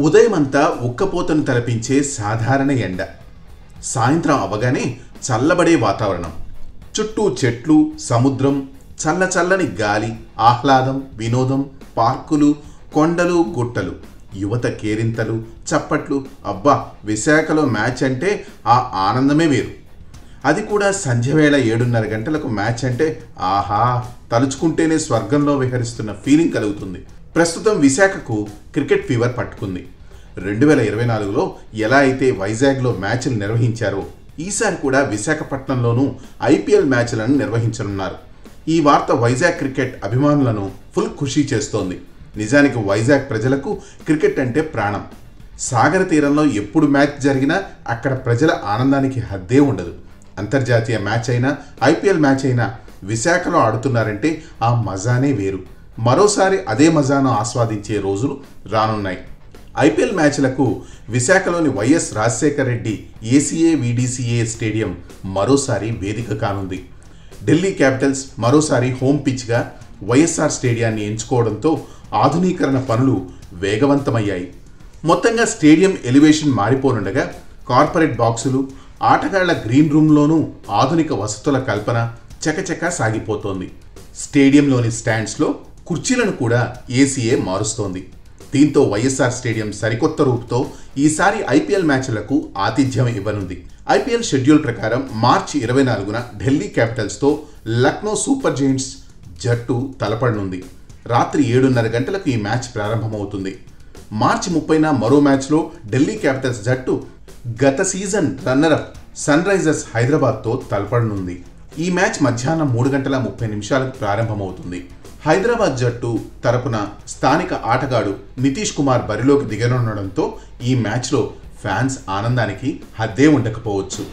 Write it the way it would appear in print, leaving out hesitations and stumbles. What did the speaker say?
ఉదయమంతా ఉక్కపోతను తలపించే సాధారణ ఎండ, సాయంత్రం అవగానే చల్లబడే వాతావరణం, చుట్టూ చెట్లు, సముద్రం, చల్లచల్లని గాలి, ఆహ్లాదం, వినోదం, పార్కులు, కొండలు, గుట్టలు, యువత కేరింతలు, చప్పట్లు. అబ్బా, విశాఖలో మ్యాచ్ అంటే ఆ ఆనందమే వేరు. అది కూడా సంధ్యవేళ 7:30 గంటలకు మ్యాచ్ అంటే ఆహా, తలుచుకుంటేనే స్వర్గంలో విహరిస్తున్న ఫీలింగ్ కలుగుతుంది. ప్రస్తుతం విశాఖకు క్రికెట్ ఫీవర్ పట్టుకుంది. 2024లో ఎలా అయితే వైజాగ్లో మ్యాచ్లు నిర్వహించారో ఈసారి కూడా విశాఖపట్నంలోనూ ఐపీఎల్ మ్యాచ్లను నిర్వహించనున్నారు. ఈ వార్త వైజాగ్ క్రికెట్ అభిమానులను ఫుల్ ఖుషీ చేస్తోంది. నిజానికి వైజాగ్ ప్రజలకు క్రికెట్ అంటే ప్రాణం. సాగర తీరంలో ఎప్పుడు మ్యాచ్ జరిగినా అక్కడ ప్రజల ఆనందానికి హద్దే ఉండదు. అంతర్జాతీయ మ్యాచ్ అయినా ఐపీఎల్ మ్యాచ్ అయినా విశాఖలో ఆడుతున్నారంటే ఆ మజానే వేరు. మరోసారి అదే మజాను ఆస్వాదించే రోజులు రానున్నాయి. ఐపీఎల్ మ్యాచ్లకు విశాఖలోని YS Rajasekhara Reddy ACA VDCA stadium మరోసారి వేదిక కానుంది. ఢిల్లీ క్యాపిటల్స్ మరోసారి హోమ్ పిచ్గా వైఎస్ఆర్ స్టేడియాన్ని ఎంచుకోవడంతో ఆధునీకరణ పనులు వేగవంతమయ్యాయి. మొత్తంగా స్టేడియం ఎలివేషన్ మారిపోనుండగా కార్పొరేట్ బాక్సులు, ఆటగాళ్ల గ్రీన్ రూమ్లోనూ ఆధునిక వసతుల కల్పన చకచకా సాగిపోతోంది. స్టేడియంలోని స్టాండ్స్లో కుర్చీలను కూడా ఏసీఏ మారుస్తోంది. దీంతో వైఎస్ఆర్ స్టేడియం సరికొత్త రూపుతో ఈసారి ఐపీఎల్ మ్యాచ్లకు ఆతిథ్యం ఇవ్వనుంది. ఐపీఎల్ షెడ్యూల్ ప్రకారం మార్చి 24న ఢిల్లీ క్యాపిటల్స్తో లక్నో సూపర్ జెయింట్స్ జట్టు తలపడనుంది. రాత్రి 7:30 గంటలకు ఈ మ్యాచ్ ప్రారంభమవుతుంది. మార్చి 30న మరో మ్యాచ్లో ఢిల్లీ క్యాపిటల్స్ జట్టు గత సీజన్ రన్నరప్ సన్ రైజర్స్ హైదరాబాద్తో తలపడనుంది. ఈ మ్యాచ్ మధ్యాహ్నం 3:30 ప్రారంభమవుతుంది. హైదరాబాద్ జట్టు తరపున స్థానిక ఆటగాడు నితీష్ కుమార్ బరిలోకి దిగనుండడంతో ఈ మ్యాచ్లో ఫ్యాన్స్ ఆనందానికి హద్దే ఉండకపోవచ్చు.